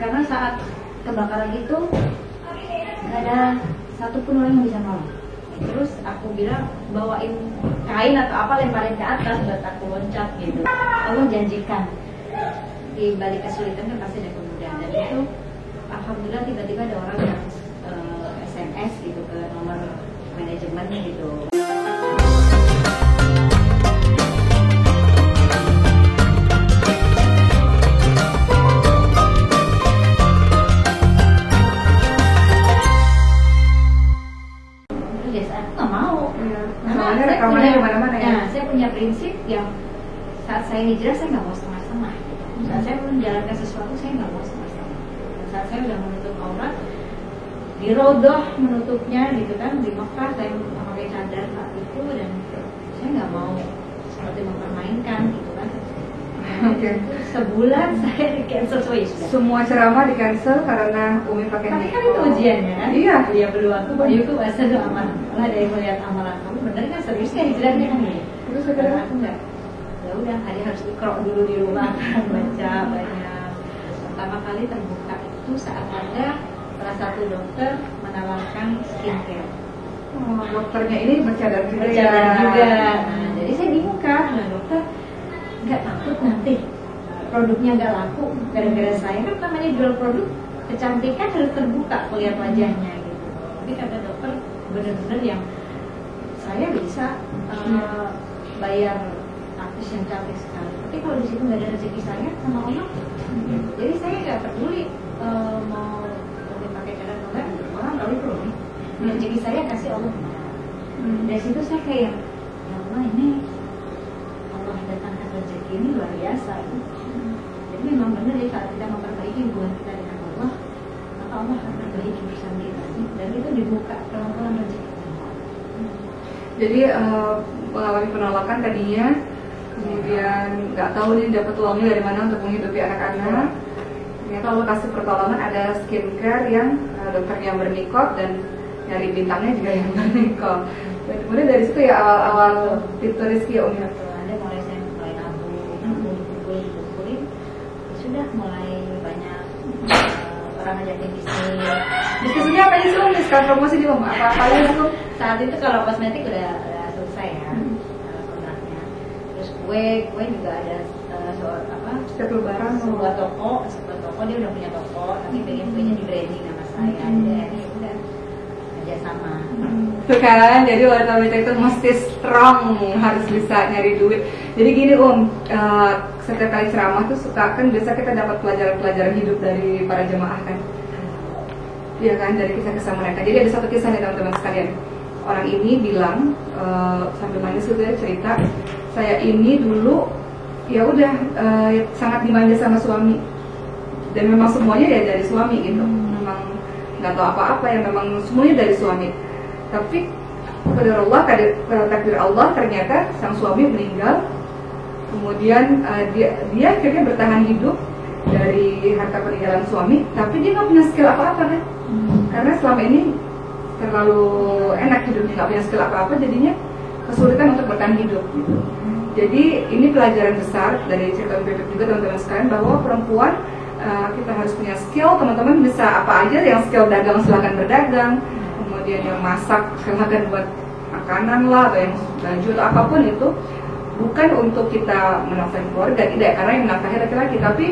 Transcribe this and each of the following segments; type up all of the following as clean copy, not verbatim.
karena saat kebakaran itu nggak ada satupun orang yang bisa nolong. Terus aku bilang bawain kain atau apa lemparin ke atas buat aku loncat gitu. Allah janjikan di balik kesulitan kan pasti ada kemudahan, dan itu alhamdulillah tiba-tiba ada orang yang SMS gitu ke nomor manajemennya gitu. Saya punya prinsip yang saat saya hijrah saya nggak mau setengah-setengah. Saat saya menjalankan sesuatu saya nggak mau setengah-setengah. Saat saya udah menutup aurat di Rodoh menutupnya gitu kan, di Mekah saya memakai cadar saat itu, dan saya nggak mau seperti mempermainkan gitu kan. Okay. Sebulan saya di cancel sudah. Semua ceramah di cancel karena Umi pakai. Tapi kan itu ujiannya kan? Iya. Dia berdua tuh Bayu tuh bahasa doa amal. Lah ada yang melihat amalan kamu bener kan, serius kan hijrahnya kan ini. Terus Karena aku enggak. Ya udah, hari harus ikrok dulu di rumah kan, baca banyak. Pertama kali terbuka itu saat ada salah satu dokter menawarkan skincare. Oh, dokternya ini bercadar juga. Bercadar juga. Nah, jadi saya bingung kan, nah dokter nggak takut nanti produknya nggak laku gara-gara saya, kan namanya jual produk kecantikan harus terbuka melihat wajahnya gitu. Tapi kata dokter benar-benar yang saya bisa bayar artis yang cantik sekali, tapi kalau di situ nggak ada rezeki saya sama Allah, jadi saya nggak peduli mau pakai cadar atau enggak, orang tahu itu loh, rezeki saya kasih Allah. Dari situ saya kayak, ya Allah, ini Allah datangkan rezeki ini luar biasa. Jadi memang benar ya, saat kita memperbaiki hubungan kita dengan Allah, maka Allah akan perbaiki bersama kita, dan itu dibuka pelan-pelan rezeki. Jadi mengalami penolakan tadinya, kemudian nggak tahu nih dapat uangnya dari mana untuk menghidupi anak-anak. Ternyata Allah kasih pertolongan, ada skincare yang dokternya bernikop dan nyari bintangnya juga yang bernikop. Dan kemudian dari situ ya awal pintu rezeki ya Umi. Ada mulai saya mulai nabung, kumpulin, ya sudah mulai banyak orang ngajakin bisnis. Bisnisnya apa sih Umi? Sekarang promosi di rumah apa aja tuh? Saat itu kalau kosmetik udah selesai ya kontraknya. Terus kue juga ada setiap lebaran sebuah toko dia udah punya toko, tapi pengen kuenya di branding nama saya. Jadi udah kerjasama. Tuh kan, jadi wanita itu mesti strong, harus bisa nyari duit. Jadi gini setiap kali ceramah tuh suka kan biasa kita dapat pelajaran-pelajaran hidup dari para jemaah kan. Iya kan, dari kisah-kisah mereka. Jadi ada satu kisah nih teman-teman sekalian. Orang ini bilang sambil manis gitu ya, cerita, saya ini dulu ya udah sangat dimanja sama suami, dan memang semuanya ya dari suami gitu. Memang nggak tahu apa-apa ya, memang semuanya dari suami. Tapi pada Allah, takdir Allah, ternyata sang suami meninggal. Kemudian dia akhirnya bertahan hidup dari harta peninggalan suami, tapi dia nggak punya skill apa-apa kan? Karena selama ini terlalu enak hidupnya, nggak punya skill apa-apa, jadinya kesulitan untuk bertahan hidup gitu. Jadi ini pelajaran besar dari cerita Bebek juga teman-teman sekalian, bahwa perempuan kita harus punya skill. Teman-teman bisa apa aja, yang skill dagang silahkan berdagang, kemudian yang masak silahkan buat makanan lah, atau yang baju atau apapun itu, bukan untuk kita menafkahi keluarga, tidak, karena yang menafkahi laki-laki, tapi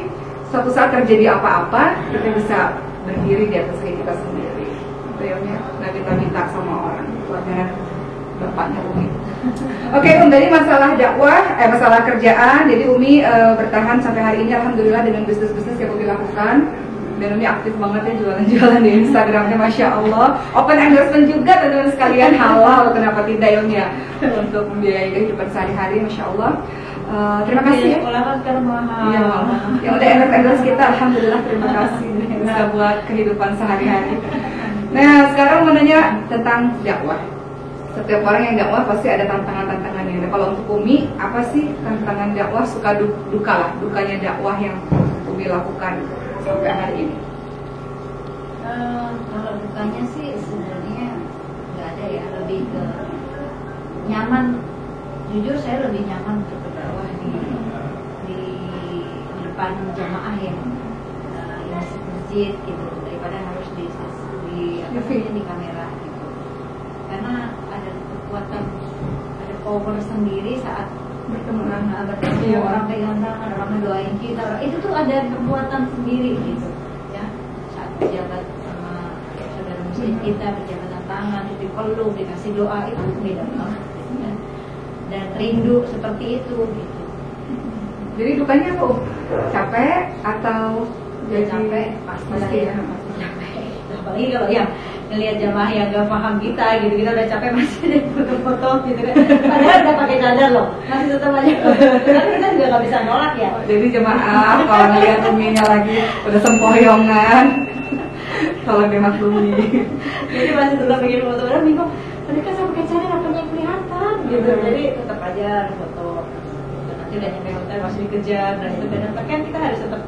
suatu saat terjadi apa-apa kita bisa berdiri di atas kaki kita sendiri. Itu ya, nggak kita minta sama orang tuanya, bapaknya Umi. Oke, dari masalah dakwah, masalah kerjaan. Jadi Umi bertahan sampai hari ini alhamdulillah dengan bisnis-bisnis yang Umi lakukan. Dan Umi aktif banget ya jualan-jualan di Instagramnya, Masya Allah. Open endorsement juga teman-teman sekalian, halal, kenapa tidak ya, untuk membiayai kehidupan sehari-hari, Masya Allah. Terima kasih ya. Sekolah kan sekarang mahal. Iya, yang udah endorse kita, alhamdulillah, terima kasih. Bisa buat kehidupan sehari-hari. Nah, sekarang mau nanya tentang dakwah. Setiap orang yang dakwah pasti ada tantangan-tantangannya. Nah, kalau untuk Umi, apa sih tantangan dakwah, suka duka lah, dukanya dakwah yang Umi lakukan sampai hari ini? Kalau dukanya sih sebenarnya nggak ada ya, lebih ke nyaman. Jujur saya lebih nyaman untuk berdakwah di depan jamaah yang masjid gitu daripada harus di kamera gitu. Karena ada kekuatan, ada power sendiri saat bertemu orang pegang tangan, orang mendoain kita, itu tuh ada kekuatan sendiri gitu ya. Saat berjabat sama saudara muslim kita, berjabatan tangan, dipeluk, dikasih doa, itu beda banget gitu, ya. Dan rindu seperti itu gitu. Jadi dukanya apa? Capek atau Ya capek, pasti ya, pasti capek. Apalagi kalau yang ngelihat jamaah yang gak paham kita gitu, kita udah capek masih ada foto-foto gitu kan. Padahal udah pakai cadar loh, masih tetap aja. Tapi kita juga gak bisa nolak ya. Jadi jemaah kalau ngelihat uminya lagi udah sempoyongan, kalau dimaklumi. Jadi masih tetap bikin foto, padahal bingung. Mereka sama pakai cadar apa yang kelihatan gitu. Jadi tetap aja foto. Nanti udah nyampe hotel masih dikejar dan itu dan kan kita harus tetap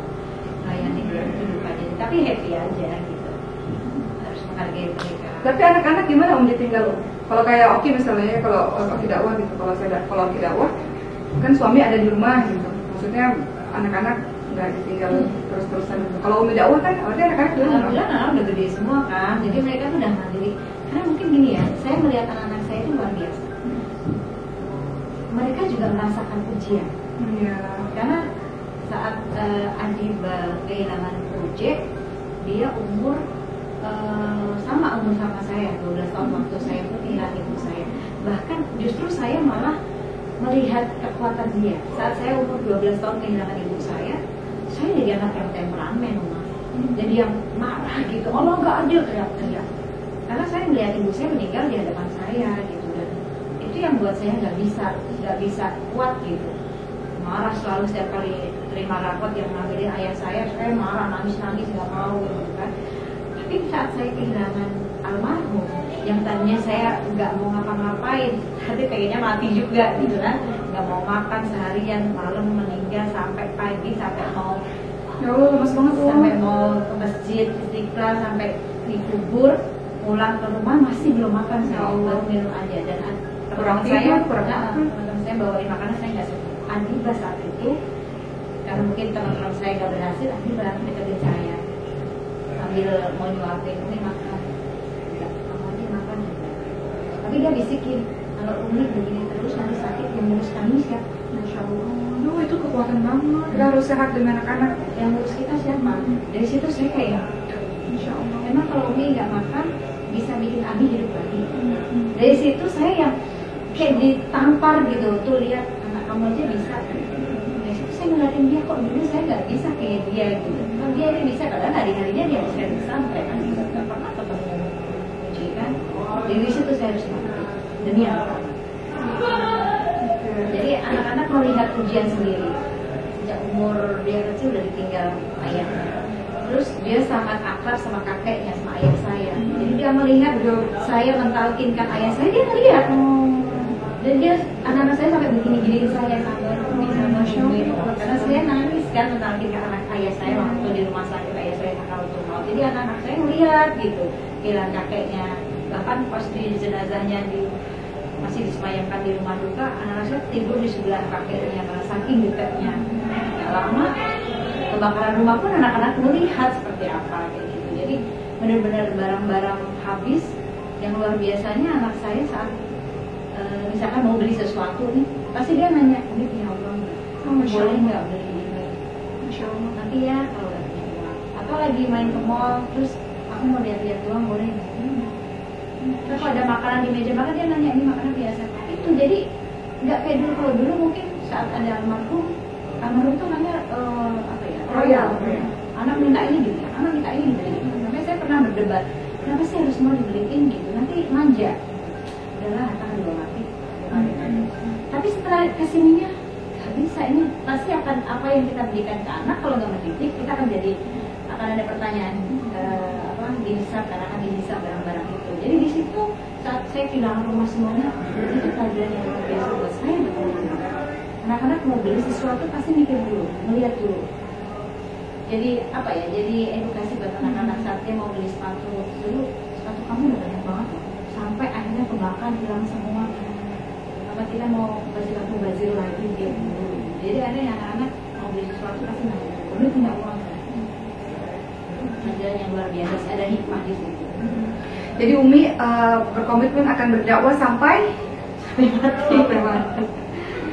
layani hidup aja. Tapi happy aja gitu. Harus menghargai mereka. Tapi anak-anak gimana ditinggal? Kalau kayak Oki misalnya, kalau Oki dakwah gitu, kalau Oki dakwah kan suami ada di rumah gitu. Maksudnya anak-anak nggak ditinggal terus-terusan gitu. Kalau Umi dakwah kan artinya anak-anak di rumah. Alhamdulillah anak udah gede semua kan. Jadi mereka tuh udah mandiri. Karena mungkin gini ya, saya melihat anak-anak saya itu luar biasa. Mereka juga merasakan ujian. Iya. Karena saat Adi kehilangan project, dia umur sama saya, 12 tahun waktu saya pun kehilangan ibu saya. Bahkan justru saya malah melihat kekuatan dia. Saat saya umur 12 tahun kehilangan ibu saya jadi anak yang temperamen, jadi yang marah gitu. Allah nggak adil, teriak-teriak. Karena saya melihat ibu saya meninggal di hadapan saya gitu, dan itu yang buat saya nggak bisa kuat gitu. Marah selalu setiap kali terima rapot yang ngambilin ayah saya marah, nangis nggak mau gitu kan. Tapi saat saya kehilangan almarhum yang tadinya saya nggak mau ngapa-ngapain, tapi pengennya mati juga gitu kan, nggak mau makan seharian, malam meninggal sampai pagi, sampai mau lemas banget tuh. Sampai mau ke masjid Istiqlal, sampai dikubur, pulang ke rumah masih belum makan, saya baru minum aja. Dan teman saya bawain makanan, saya nggak suka. Andibah saat itu, karena mungkin teman-teman saya nggak berhasil, Andibah deketin saya sambil mau nyuapin, Umi makan, kamu aja makan. Tapi dia bisikin, kalau Umi begini terus nanti sakit, yang ngurus kami siapa? Masya Allah. Itu kekuatan banget. Kita harus sehat dengan anak-anak. Yang ngurus kita siapa? Dari situ saya kayak, Insya Allah. Memang kalau Umi nggak makan bisa bikin Abi hidup lagi. Dari situ saya yang kayak ditampar gitu, tuh lihat anak kamu aja bisa. Dari situ saya ngeliatin dia, kok dulu saya nggak bisa kayak dia gitu. Kalau dia ini bisa, kadang hari-harinya dia harus dari sampai kan nggak pernah ketemu Uji kan. Dari situ saya harus mati demi anak. Jadi anak-anak melihat ujian sendiri. Sejak umur dia kecil udah ditinggal ayahnya. Terus dia sangat akrab sama kakeknya, sama ayah saya. Jadi dia melihat saya mentalkinkan ayah saya, dia ngelihat. Dan dia, anak-anak saya sampai begini-gini saya sampai karena saya nangis kan mentalkinkan anak ayah saya waktu di rumah sakit ayah saya sakaratul maut. Jadi anak-anak saya melihat gitu, kehilangan kakeknya. Bahkan pas di jenazahnya masih disemayamkan di rumah duka, anak-anak saya tidur di sebelah kakeknya karena saking dekatnya. Gak lama kebakaran rumah pun anak-anak melihat seperti apa kayak gitu. Jadi benar-benar barang-barang habis yang luar biasanya. Anak saya saat misalkan mau beli sesuatu nih, pasti dia nanya, ini punya uang nggak? Boleh nggak beli ini? Masya Allah. Nanti ya kalau nggak punya uang, atau lagi main ke mall, terus aku mau lihat-lihat doang, boleh nggak? Terus kalau ada makanan di meja makan, dia nanya, ini makanan biasa itu. Jadi nggak kayak dulu. Kalau dulu mungkin saat ada almarhum tuh namanya apa ya, royal. Anak minta ini gitu, anak minta ini gitu. Sampai saya pernah berdebat, kenapa sih harus mau dibeliin gitu, nanti manja. Udahlah, akan dua mati. Tapi setelah kesininya nggak bisa, ini pasti akan apa yang kita berikan ke anak, kalau nggak mendidik kita akan ada pertanyaan dihisap, karena akan dihisap barang-barang itu. Jadi di situ saat saya kehilangan rumah semuanya, itu pelajaran yang luar biasa buat saya. Anak-anak mau beli sesuatu pasti mikir dulu, melihat dulu. Jadi apa ya? Jadi edukasi buat anak-anak saat dia mau beli sepatu. Dulu sepatu kamu udah banyak banget loh, sampai akhirnya kebakaran hilang semua. Apa kita mau bazir lagi dia dulu. Jadi ada yang anak-anak mau beli sesuatu pasti nanya, udah punya uang kan? pelajaran yang luar biasa sih, ada hikmah di situ. Jadi Umi berkomitmen akan berdakwah sampai mati.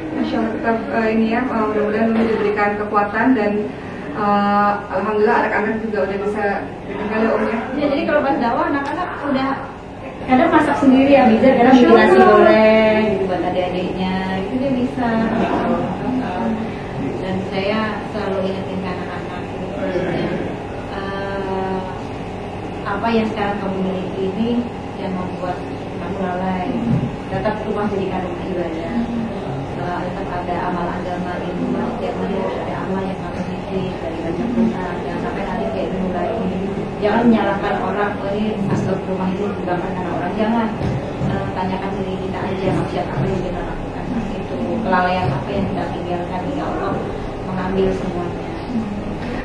Masya Allah, kita ini ya, mudah-mudahan Umi diberikan kekuatan dan alhamdulillah anak-anak juga udah bisa ditinggal ya Om ya. Ya, jadi kalau pas dakwah anak-anak udah kadang masak sendiri ya, bisa kadang bikin nasi goreng gitu buat adik-adiknya, itu dia bisa. Dan saya selalu ingetin ke anak-anak apa yang sekarang kamu miliki ini yang membuat kamu lalai. Tetap rumah jadikan rumah ibadah. Tetap ada amal agama di rumah, setiap hari harus ada amal yang kamu miliki dari baca Quran. Jangan sampai nanti kayak dulu lagi. Jangan menyalahkan orang, ini masuk rumah itu disebabkan karena orang. Jangan tanyakan diri kita aja, maksiat apa yang kita lakukan. Itu kelalaian apa yang kita tinggalkan, ya Allah mengambil semuanya.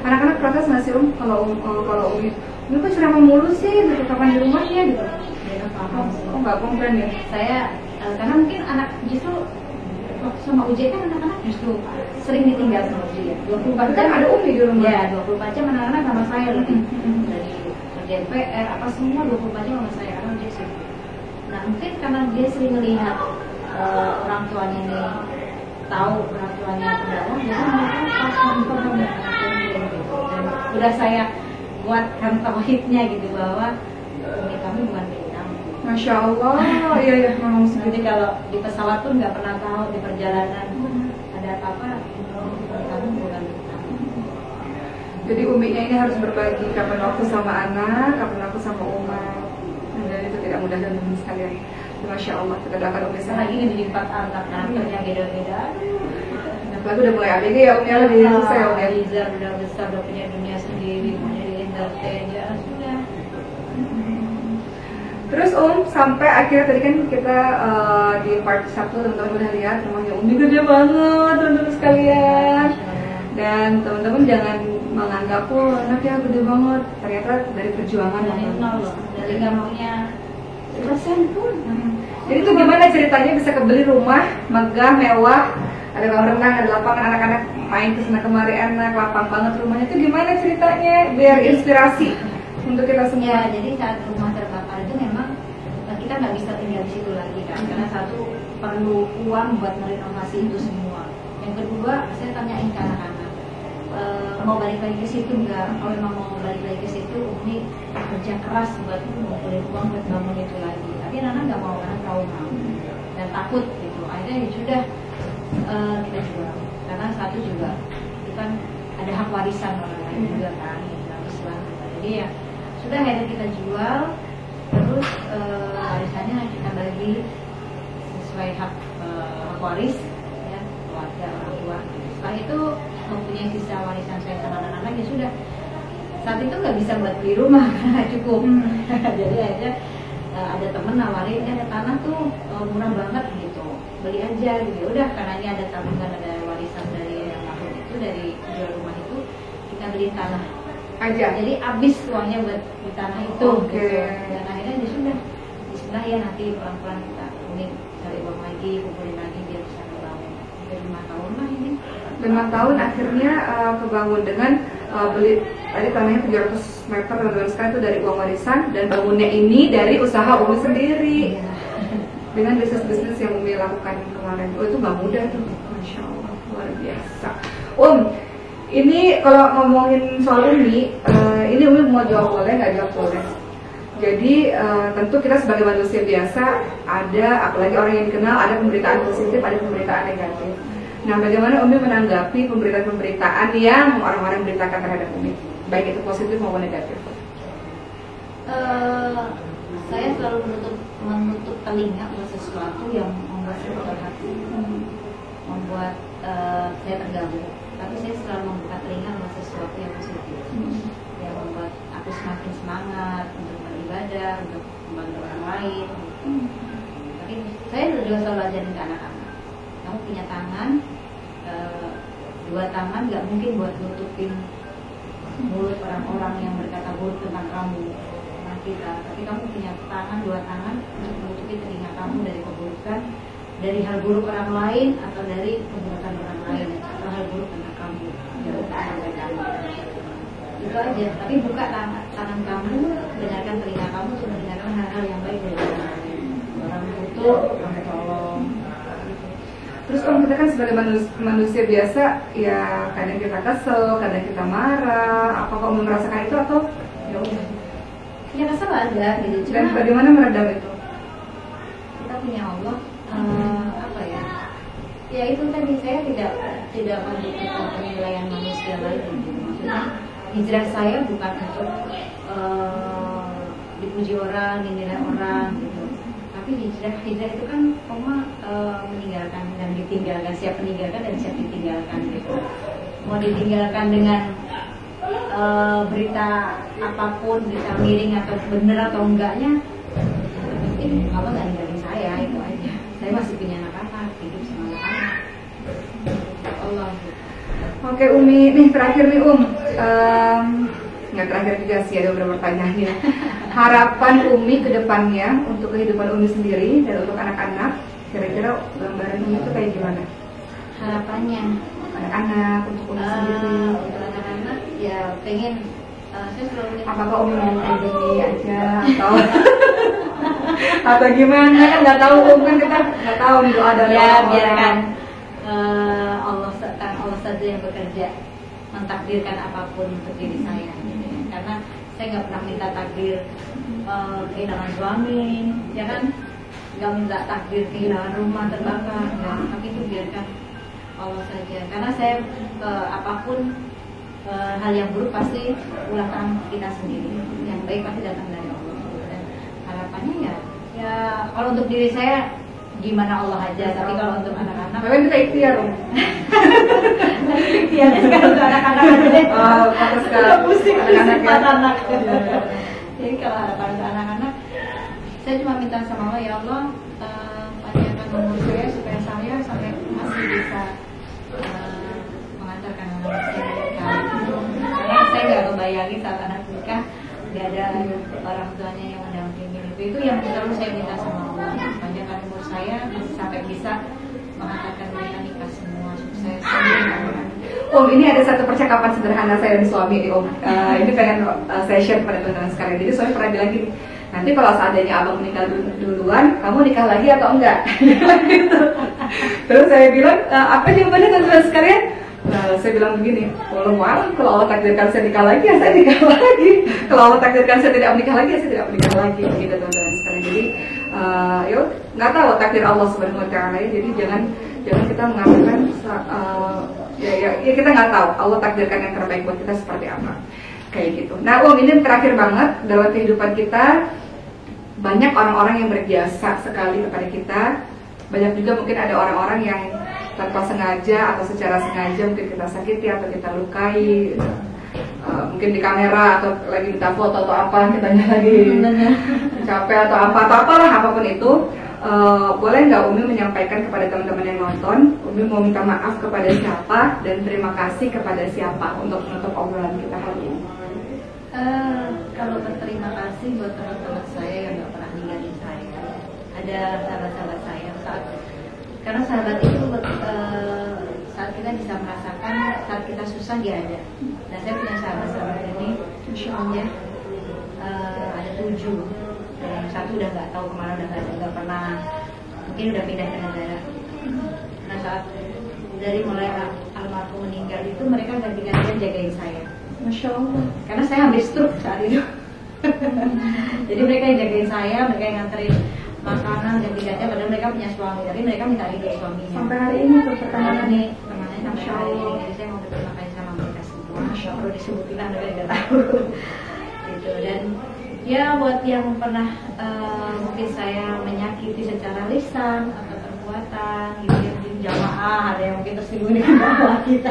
Anak-anak protes nggak sih kalau Umi kok ceramah mulu sih, gitu kapan di rumahnya gitu? Mereka paham sih. Oh nggak komplain ya? Saya karena mungkin anak justru waktu sama UJ kan anak-anak justru sering ditinggal sama UJ ya. 24 Kan ada Umi di rumah. Ya, 24 jam anak-anak sama saya lebih. Dari kerjaan PR apa semua 24 jam sama saya karena UJ sih. Nah mungkin karena dia sering melihat orang tuanya ini tahu orang tuanya pendakwah, jadi mereka pas nonton sama anaknya gitu. Dan udah saya buatkan tauhidnya gitu bahwa ini kami bukan milik kamu. Masya Allah, iya ya memang Nanti kalau di pesawat pun nggak pernah tahu di perjalanan ada apa-apa, kamu bukan milik kamu. Jadi Uminya ini harus berbagi kapan waktu sama anak, kapan waktu sama umat. Dan itu tidak mudah dan teman sekalian. Masya Allah, kita doakan Umi Lagi ngedidik 4 anak karakternya beda-beda. Lagu udah mulai ABG ya Umi, lebih susah ya Umi. Liza udah besar, udah punya dunia sendiri, punya di entertain ya sudah. Terus sampai akhirnya tadi kan kita di part 1 teman-teman udah lihat rumahnya Umi gede banget teman-teman sekalian. Dan teman-teman jangan menganggap anaknya gede banget, ternyata dari perjuangan Dari nol loh, dari nggak maunya persen pun. Jadi itu gimana ceritanya bisa kebeli rumah megah, mewah, ada kolam renang, ada lapangan anak-anak main kesana kemari enak, lapang banget rumahnya. Itu gimana ceritanya biar inspirasi untuk kita semua? Ya, jadi saat rumah terbakar itu memang kita nggak bisa tinggal di situ lagi kan, karena satu perlu uang buat merenovasi itu semua. Yang kedua, saya tanyain ke anak-anak mau balik lagi ke situ nggak? Kalau memang mau balik lagi ke situ, Umi kerja keras buat ngumpulin uang buat bangun itu lagi. Tapi anak-anak nggak mau karena trauma dan takut gitu. Akhirnya ya sudah kita jual. Karena satu juga itu kan ada hak warisan orang lain juga kan, yang Islam. Jadi ya sudah akhirnya kita jual. Terus warisannya kita bagi sesuai hak waris ya, keluarga orang tua. Setelah itu mempunyai sisa warisan saya sama anak-anak ya sudah. Saat itu nggak bisa buat beli rumah karena cukup. Jadi aja ada temen nawarin ada tanah tuh murah banget gitu, beli aja gitu. Udah karena ini ada tabungan, ada warisan dari yang aku itu dari jual rumah itu, kita beli tanah Aja. Jadi habis uangnya buat di tanah itu. Gitu. Dan akhirnya ya sudah Bismillah ya, nanti pelan-pelan kita ini cari uang lagi, kumpulin lagi biar bisa ngebangun. Udah 5 tahun lah ini. 5 tahun akhirnya kebangun dengan beli tadi tanahnya 700 meter teman-teman sekalian itu dari uang warisan, dan bangunnya ini dari usaha Umi sendiri. Iya. Dengan bisnis-bisnis yang Umi lakukan kemarin. Itu nggak mudah tuh, Masya Allah, luar biasa. Ini kalau ngomongin soal Umi, ini Umi mau jawab boleh, nggak jawab boleh. Jadi tentu kita sebagai manusia biasa ada, apalagi orang yang dikenal, ada pemberitaan positif, ada pemberitaan negatif. Nah, bagaimana Umi menanggapi pemberitaan-pemberitaan yang orang-orang beritakan terhadap Umi, baik itu positif maupun negatif? Saya selalu menutup telinga buat sesuatu yang membuat saya terhati, membuat saya terganggu. Tapi saya selalu membuka telinga buat sesuatu yang positif, yang membuat aku semakin semangat untuk beribadah, untuk membantu orang lain. Tapi saya juga selalu ajarin ke anak-anak, kamu punya tangan, 2 tangan nggak mungkin buat nutupin mulut orang-orang yang berkata buruk tentang kamu, tentang kita. Tapi kamu punya tangan, 2 tangan untuk menutupi telinga kamu dari keburukan, dari hal buruk orang lain atau dari keburukan orang lain atau hal buruk tentang kamu. Itu aja. Tapi buka tangan kamu, benarkan telinga kamu untuk mendengarkan hal-hal yang baik dari orang butuh, kamu tolong. Terus om, kita kan sebagai manusia biasa, ya kadang kita kesel, kadang kita marah. Apakah om merasakan itu atau ya udah? Ya kesel ada gitu. Dan Cuma bagaimana meredam itu? kita punya Allah, apa ya? Ya itu tadi, saya tidak menentukan penilaian manusia lagi. Gitu. Maksudnya hijrah saya bukan untuk dipuji orang, dinilai orang gitu. Tapi hijrah itu kan meninggalkan dan ditinggalkan, siap meninggalkan dan siap ditinggalkan gitu. Mau ditinggalkan dengan berita apapun, berita miring atau benar atau enggaknya, penting Allah nggak ninggalin saya, itu aja. Saya masih punya anak-anak, hidup sama anak-anak. Allah. Oke Umi, nih terakhir nih nggak terakhir juga sih, ada beberapa pertanyaannya. Harapan Umi ke depannya untuk kehidupan Umi sendiri dan untuk anak-anak, kira-kira gambaran Umi itu kayak gimana? Harapannya Anak-anak, untuk Umi sendiri. untuk anak-anak ya pengen, saya selalu Apakah Umi mau pandemi aja atau gimana, kan nggak tahu Umi, kan kita nggak tahu doa dari ya orang-orang. biarkan Allah saja yang bekerja mentakdirkan apapun untuk diri saya gitu ya. Karena saya nggak pernah minta takdir kehilangan suami, ya kan, nggak minta takdir kehilangan rumah terbakar, enggak. Tapi itu biarkan Allah saja, karena saya apapun hal yang buruk pasti ulah tangan kita sendiri, yang baik pasti datang dari Allah. Dan harapannya ya kalau untuk diri saya gimana Allah aja, tapi kalau untuk anak-anak Tapi kita ikhtiar Om. ikhtiarnya sekarang untuk anak-anak aja deh. Fokus ke pusing anak-anak ya. anak. Jadi kalau harapan untuk anak-anak, saya cuma minta sama Allah, ya Allah, panjangkan umur saya supaya saya sampai masih bisa mengantarkan anak saya nikah. Karena saya nggak kebayangin saat anak nikah nggak ada orang tuanya yang mendampingi. Itu yang selalu saya minta sama Allah, panjangkan umur saya masih sampai bisa mengantarkan mereka nikah semua sukses. Om, ini ada satu percakapan sederhana saya dan suami nih Om. Ini pengen saya share kepada teman-teman sekalian. Jadi suami pernah bilang gini, nanti kalau seandainya abang meninggal duluan, kamu nikah lagi atau enggak? Gitu. Terus saya bilang, apa jawabannya teman-teman sekalian? Saya bilang begini, kalau Allah takdirkan saya nikah lagi, ya saya nikah lagi. Kalau Allah takdirkan saya tidak menikah lagi, ya saya tidak menikah lagi. Gitu teman-teman sekalian. Jadi, yuk, nggak tahu takdir Allah Subhanahu Wa Taala. Jadi jangan kita mengatakan ya kita nggak tahu Allah takdirkan yang terbaik buat kita seperti apa, kayak gitu. Nah Om, ini terakhir banget dalam kehidupan kita, banyak orang-orang yang berjasa sekali kepada kita. Banyak juga mungkin ada orang-orang yang tanpa sengaja atau secara sengaja mungkin kita sakiti atau kita lukai, mungkin di kamera atau lagi minta foto atau apa, kitanya lagi capek atau apalah apapun itu. Boleh nggak Umi menyampaikan kepada teman-teman yang nonton, Umi mau minta maaf kepada siapa dan terima kasih kepada siapa untuk menutup obrolan kita hari ini? Kalau berterima kasih buat teman-teman saya yang nggak pernah ninggalin saya, ada sahabat-sahabat saya, karena sahabat itu saat kita bisa merasakan, saat kita susah dia ada. Dan saya punya sahabat-sahabat ini, insya Allah ada 7. Yang satu udah nggak tahu kemana, udah nggak pernah, mungkin udah pindah ke negara. Nah saat dari mulai almarhum meninggal itu mereka ganti-gantian jagain saya, Masya Allah. Karena saya hampir stroke saat itu. Jadi mereka yang jagain saya, mereka yang nganterin makanan ganti-gantian, padahal mereka punya suami, tapi mereka minta ridho suaminya. Sampai hari ini tuh pertanyaannya nih, pertanyaannya sampai hari ini. Jadi saya mau berterima kasih sama mereka semua. Masya Allah, disebutin lah mereka nggak tahu. Gitu. Dan ya buat yang pernah mungkin saya menyakiti secara lisan atau perbuatan gitu ya, mungkin jamaah ada yang mungkin tersinggung dengan dakwah kita,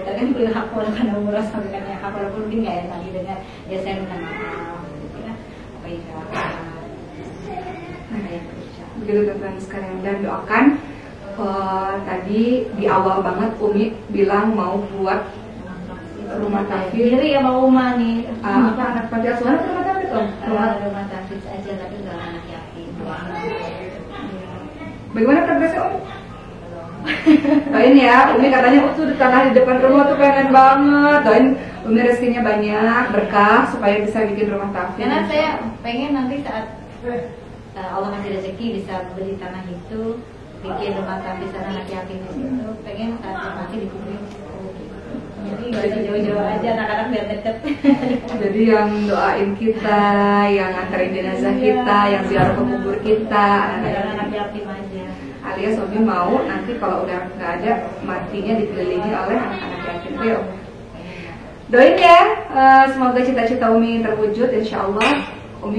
ya kan perlu hak karena umur sampai kan ya hak walaupun mungkin nggak enak dengan ya saya minta maaf gitu ya, apa itu begitu teman-teman sekalian. Dan doakan, tadi di awal banget Umi bilang mau buat rumah tahfiz. Jadi ya mau rumah nih. Apa anak panti asuhan atau rumah tahfiz Om? Rumah tahfiz aja tapi nggak anak yatim. Bagaimana progresnya Om? Doain ya, Umi katanya tuh di tanah di depan rumah tuh pengen banget. Doain Umi rezekinya banyak, berkah supaya bisa bikin rumah tahfiz. Karena saya pengen nanti saat Allah kasih rezeki bisa beli tanah itu, bikin rumah tahfiz anak yatim di situ, pengen saat mati dikumpulin. Jadi nggak usah jauh-jauh aja, anak-anak biar deket. Jadi yang doain kita, yang nganterin jenazah kita, yang ziarah ke kubur kita, Anak yatim aja. Alias Umi mau nanti kalau udah nggak ada, matinya dikelilingi oleh anak-anak yatim. Ayo doain ya, semoga cita-cita Umi terwujud, insya Allah. Umi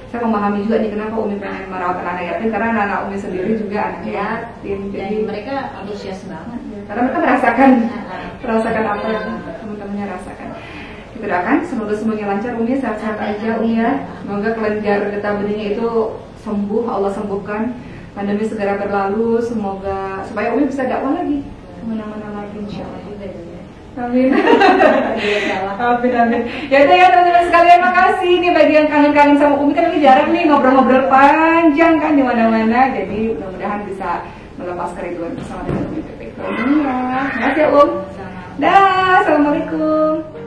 saya memahami juga nih kenapa Umi pengen merawat anak yatim, karena anak Umi sendiri juga anak yatim. Jadi mereka antusias banget. Karena mereka merasakan apa yang teman-temannya rasakan. Kita doakan semoga semuanya lancar Umi, sehat-sehat aja Umi ya. Semoga kelenjar getah benihnya itu sembuh, Allah sembuhkan, pandemi segera berlalu, semoga supaya Umi bisa dakwah lagi kemana-mana lagi insya Allah. Amin. Amin. Ya udah ya teman-teman sekalian, makasih nih bagi yang kangen-kangen sama Umi, kan Umi jarang nih ngobrol-ngobrol panjang kan di mana-mana, jadi mudah-mudahan bisa melepas kerinduan bersama dengan Umi Pipik. Terima kasih ya Dah, assalamualaikum.